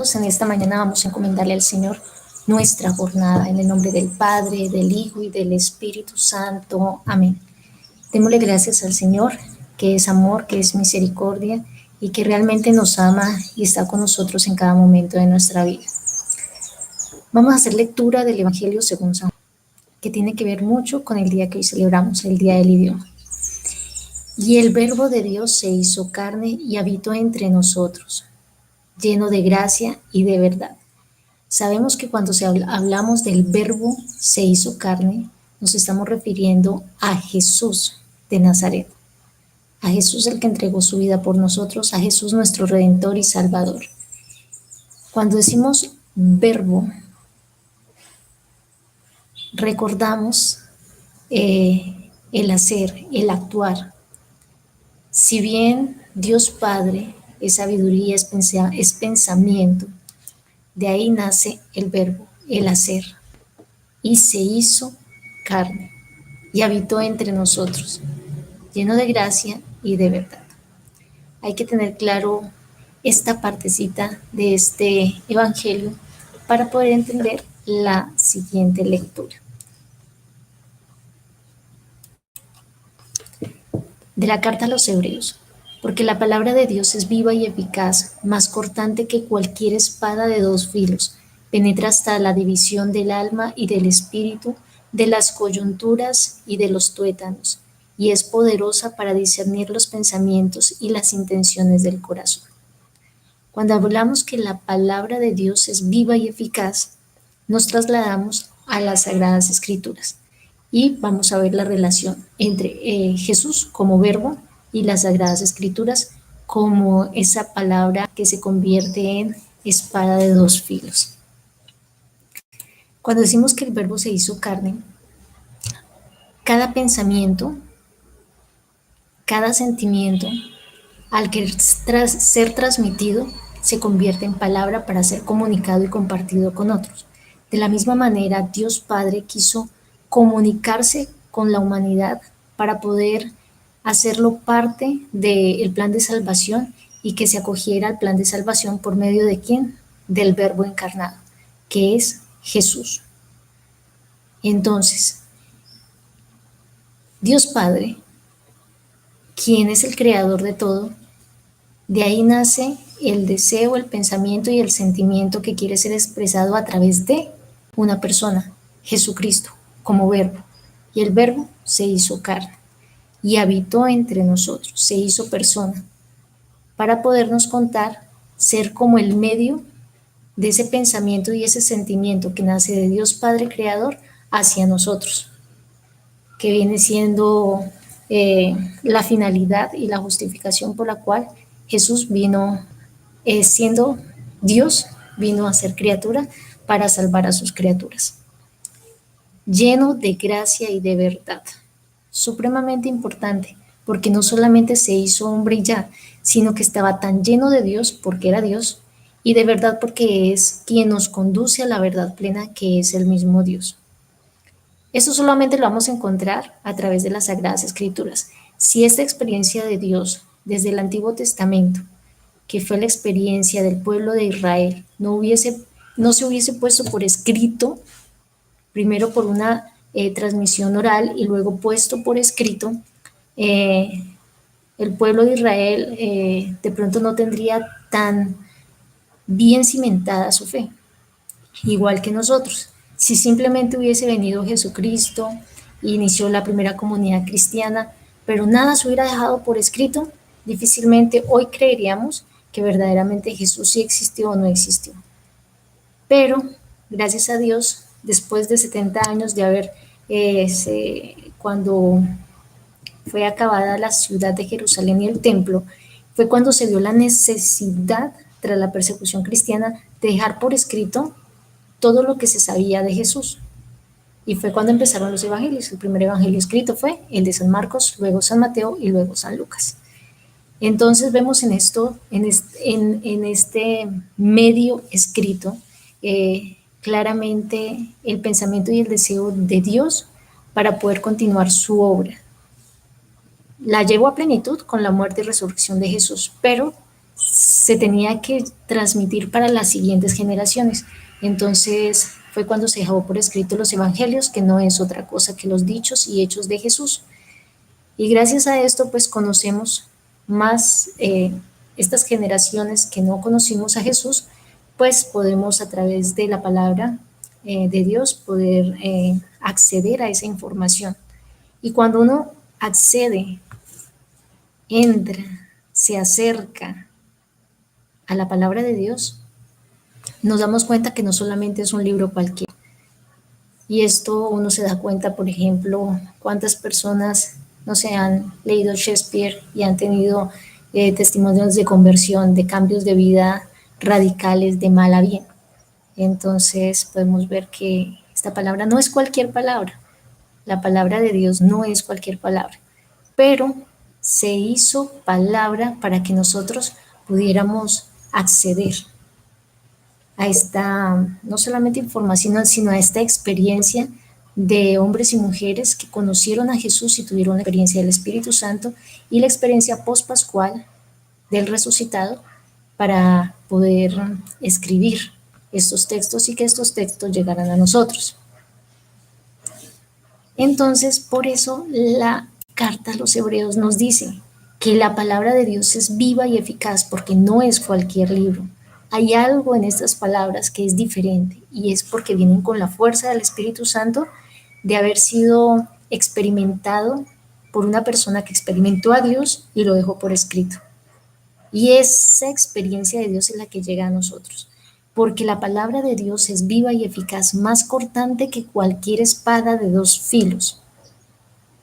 juntos en esta mañana vamos a encomendarle al Señor nuestra jornada en el nombre del Padre, del Hijo y del Espíritu Santo. Amén. Démosle gracias al Señor, que es amor, que es misericordia y que realmente nos ama y está con nosotros en cada momento de nuestra vida. Vamos a hacer lectura del Evangelio según San Juan, que tiene que ver mucho con el día que hoy celebramos, el Día del Idioma. Y el Verbo de Dios se hizo carne y habitó entre nosotros, lleno de gracia y de verdad. Sabemos que cuando hablamos del Verbo se hizo carne, nos estamos refiriendo a Jesús de Nazaret, a Jesús el que entregó su vida por nosotros, a Jesús nuestro Redentor y Salvador. Cuando decimos Verbo, recordamos el hacer, el actuar. Si bien Dios Padre es sabiduría, es pensamiento, de ahí nace el verbo, el hacer, y se hizo carne y habitó entre nosotros, lleno de gracia y de verdad. Hay que tener claro esta partecita de este evangelio para poder entender la siguiente lectura. De la carta a los Hebreos. Porque la palabra de Dios es viva y eficaz, más cortante que cualquier espada de dos filos, penetra hasta la división del alma y del espíritu, de las coyunturas y de los tuétanos, y es poderosa para discernir los pensamientos y las intenciones del corazón. Cuando hablamos que la palabra de Dios es viva y eficaz, nos trasladamos a las Sagradas Escrituras y vamos a ver la relación entre Jesús como verbo y las Sagradas Escrituras como esa palabra que se convierte en espada de dos filos. Cuando decimos que el verbo se hizo carne, cada pensamiento, cada sentimiento, al querer ser transmitido, se convierte en palabra para ser comunicado y compartido con otros. De la misma manera, Dios Padre quiso comunicarse con la humanidad para poder hacerlo parte del plan de salvación y que se acogiera al plan de salvación por medio de ¿quién? Del Verbo encarnado, que es Jesús. Entonces, Dios Padre, quien es el creador de todo, de ahí nace el deseo, el pensamiento y el sentimiento que quiere ser expresado a través de una persona, Jesucristo, como verbo. Y el verbo se hizo carne y habitó entre nosotros, se hizo persona, para podernos contar, ser como el medio de ese pensamiento y ese sentimiento que nace de Dios Padre Creador hacia nosotros, que viene siendo la finalidad y la justificación por la cual Jesús vino, siendo Dios, vino a ser criatura para salvar a sus criaturas. Lleno de gracia y de verdad. Supremamente importante, porque no solamente se hizo hombre y ya, sino que estaba tan lleno de Dios porque era Dios y de verdad porque es quien nos conduce a la verdad plena que es el mismo Dios. Eso solamente lo vamos a encontrar a través de las Sagradas Escrituras. Si esta experiencia de Dios desde el Antiguo Testamento, que fue la experiencia del pueblo de Israel, no se hubiese puesto por escrito, primero por una transmisión oral y luego puesto por escrito, el pueblo de Israel de pronto no tendría tan bien cimentada su fe, igual que nosotros. Si simplemente hubiese venido Jesucristo, inició la primera comunidad cristiana, pero nada se hubiera dejado por escrito, difícilmente hoy creeríamos que verdaderamente Jesús sí existió o no existió. Pero, gracias a Dios, después de 70 años de haber, cuando fue acabada la ciudad de Jerusalén y el templo, fue cuando se vio la necesidad, tras la persecución cristiana, de dejar por escrito todo lo que se sabía de Jesús. Y fue cuando empezaron los evangelios. El primer evangelio escrito fue el de San Marcos, luego San Mateo y luego San Lucas. Entonces vemos en esto, en este medio escrito, claramente el pensamiento y el deseo de Dios para poder continuar su obra. La llevó a plenitud con la muerte y resurrección de Jesús, pero se tenía que transmitir para las siguientes generaciones. Entonces fue cuando se dejó por escrito los evangelios, que no es otra cosa que los dichos y hechos de Jesús. Y gracias a esto, pues conocemos más estas generaciones que no conocimos a Jesús, pues podemos a través de la palabra de Dios poder acceder a esa información. Y cuando uno accede, entra, se acerca a la palabra de Dios, nos damos cuenta que no solamente es un libro cualquiera. Y esto uno se da cuenta, por ejemplo, cuántas personas no se han leído Shakespeare y han tenido testimonios de conversión, de cambios de vida radicales, de mal a bien. Entonces podemos ver que esta palabra no es cualquier palabra. La palabra de Dios no es cualquier palabra, pero se hizo palabra para que nosotros pudiéramos acceder a esta, no solamente información, sino a esta experiencia de hombres y mujeres que conocieron a Jesús y tuvieron la experiencia del Espíritu Santo y la experiencia pospascual del resucitado para poder escribir estos textos y que estos textos llegaran a nosotros. Entonces, por eso la carta a los hebreos nos dice que la palabra de Dios es viva y eficaz porque no es cualquier libro. Hay algo en estas palabras que es diferente y es porque vienen con la fuerza del Espíritu Santo de haber sido experimentado por una persona que experimentó a Dios y lo dejó por escrito. Y esa experiencia de Dios es la que llega a nosotros, porque la palabra de Dios es viva y eficaz, más cortante que cualquier espada de dos filos.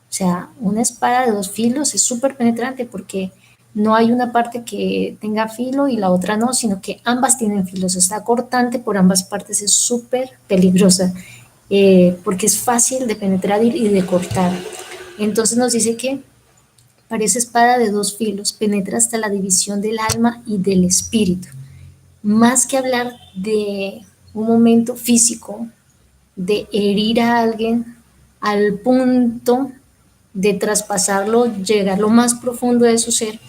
O sea, una espada de dos filos es súper penetrante porque no hay una parte que tenga filo y la otra no, sino que ambas tienen filos. Está cortante por ambas partes, es súper peligrosa porque es fácil de penetrar y de cortar. Entonces nos dice que parece espada de dos filos, penetra hasta la división del alma y del espíritu. Más que hablar de un momento físico, de herir a alguien al punto de traspasarlo, llegar lo más profundo de su ser,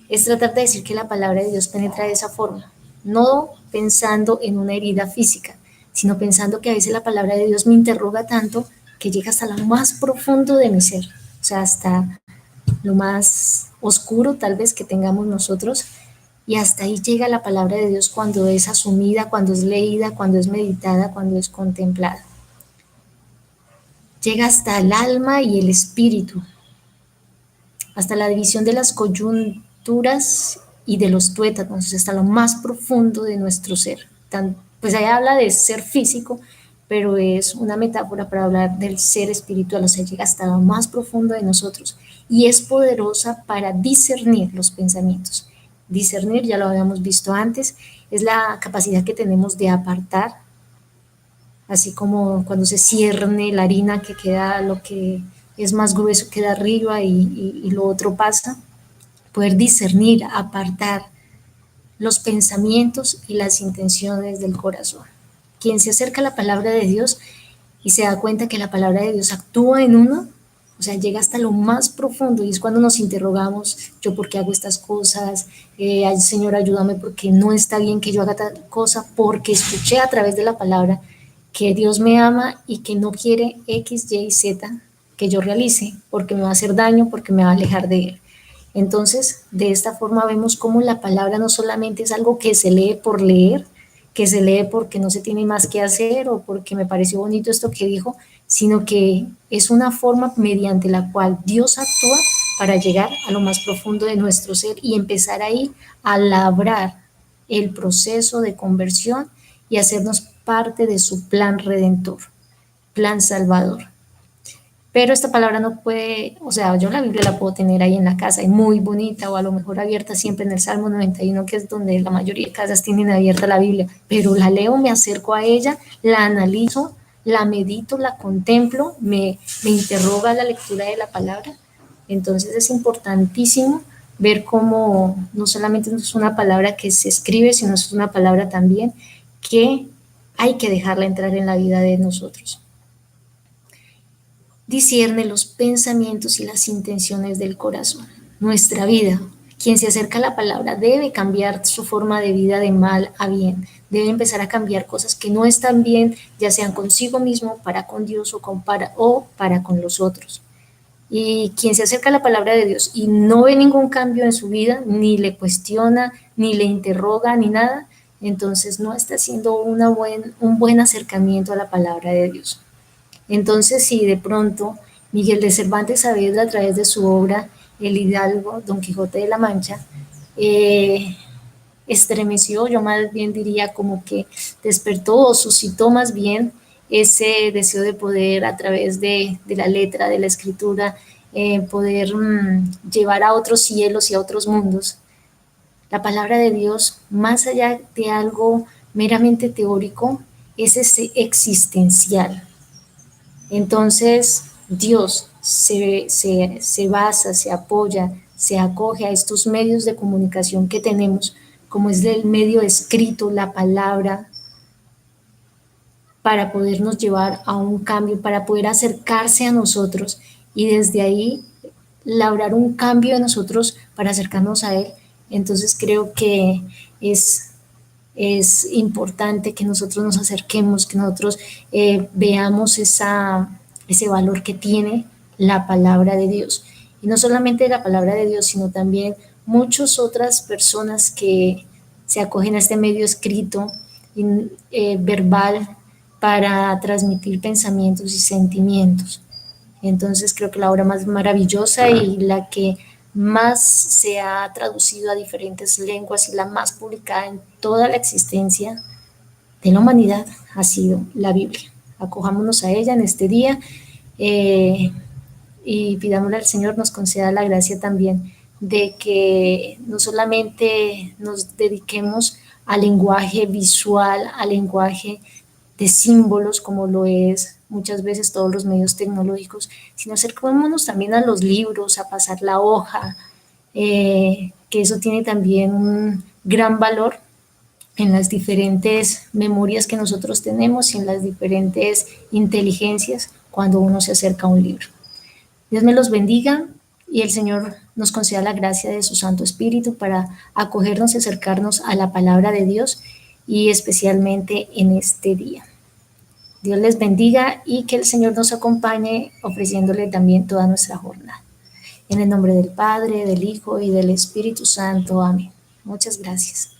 es tratar de decir que la palabra de Dios penetra de esa forma, no pensando en una herida física, sino pensando que a veces la palabra de Dios me interroga tanto que llega hasta lo más profundo de mi ser, o sea, hasta lo más oscuro tal vez que tengamos nosotros, y hasta ahí llega la palabra de Dios cuando es asumida, cuando es leída, cuando es meditada, cuando es contemplada. Llega hasta el alma y el espíritu, hasta la división de las coyunturas y de los tuétanos, hasta lo más profundo de nuestro ser. Pues ahí habla de ser físico, pero es una metáfora para hablar del ser espiritual, o sea, llega hasta lo más profundo de nosotros y es poderosa para discernir los pensamientos. Discernir, ya lo habíamos visto antes, es la capacidad que tenemos de apartar, así como cuando se cierne la harina que queda, lo que es más grueso queda arriba y lo otro pasa, poder discernir, apartar los pensamientos y las intenciones del corazón. Quien se acerca a la palabra de Dios y se da cuenta que la palabra de Dios actúa en uno, o sea, llega hasta lo más profundo y es cuando nos interrogamos, yo por qué hago estas cosas, ay, Señor, ayúdame porque no está bien que yo haga tal cosa, porque escuché a través de la palabra que Dios me ama y que no quiere X, Y, Z que yo realice porque me va a hacer daño, porque me va a alejar de Él. Entonces, de esta forma vemos cómo la palabra no solamente es algo que se lee por leer, que se lee porque no se tiene más que hacer o porque me pareció bonito esto que dijo, sino que es una forma mediante la cual Dios actúa para llegar a lo más profundo de nuestro ser y empezar ahí a labrar el proceso de conversión y hacernos parte de su plan redentor, plan salvador. Pero esta palabra no puede, o sea, yo la Biblia la puedo tener ahí en la casa y muy bonita o a lo mejor abierta siempre en el Salmo 91, que es donde la mayoría de casas tienen abierta la Biblia, pero la leo, me acerco a ella, la analizo, la medito, la contemplo, me interroga la lectura de la palabra. Entonces es importantísimo ver cómo no solamente es una palabra que se escribe, sino es una palabra también que hay que dejarla entrar en la vida de nosotros. Discierne los pensamientos y las intenciones del corazón. Nuestra vida, Quien se acerca a la palabra debe cambiar su forma de vida de mal a bien, debe empezar a cambiar cosas que no están bien, ya sean consigo mismo, para con Dios o para con los otros. Y quien se acerca a la palabra de Dios y no ve ningún cambio en su vida, ni le cuestiona, ni le interroga, ni nada, entonces no está haciendo un buen acercamiento a la palabra de Dios. Entonces, si de pronto Miguel de Cervantes Saavedra, a través de su obra El Hidalgo, Don Quijote de la Mancha, eh, estremeció, yo más bien diría como que despertó o suscitó más bien ese deseo de poder a través de la letra, de la escritura, poder llevar a otros cielos y a otros mundos. La palabra de Dios, más allá de algo meramente teórico, es ese existencial. Entonces, Dios se basa, se apoya, se acoge a estos medios de comunicación que tenemos, como es el medio escrito, la palabra, para podernos llevar a un cambio, para poder acercarse a nosotros y desde ahí labrar un cambio en nosotros para acercarnos a Él. Entonces creo que es importante que nosotros nos acerquemos, que nosotros veamos ese valor que tiene la palabra de Dios. Y no solamente la palabra de Dios, sino también muchas otras personas que se acogen a este medio escrito, verbal, para transmitir pensamientos y sentimientos. Entonces creo que la obra más maravillosa y la que más se ha traducido a diferentes lenguas y la más publicada en toda la existencia de la humanidad ha sido la Biblia. Acojámonos a ella en este día y pidámosle al Señor nos conceda la gracia también de que no solamente nos dediquemos al lenguaje visual, al lenguaje de símbolos, como lo es muchas veces todos los medios tecnológicos, sino acercémonos también a los libros, a pasar la hoja, que eso tiene también un gran valor en las diferentes memorias que nosotros tenemos y en las diferentes inteligencias cuando uno se acerca a un libro. Dios me los bendiga y el Señor nos conceda la gracia de su Santo Espíritu para acogernos y acercarnos a la palabra de Dios y especialmente en este día. Dios les bendiga y que el Señor nos acompañe ofreciéndole también toda nuestra jornada. En el nombre del Padre, del Hijo y del Espíritu Santo. Amén. Muchas gracias.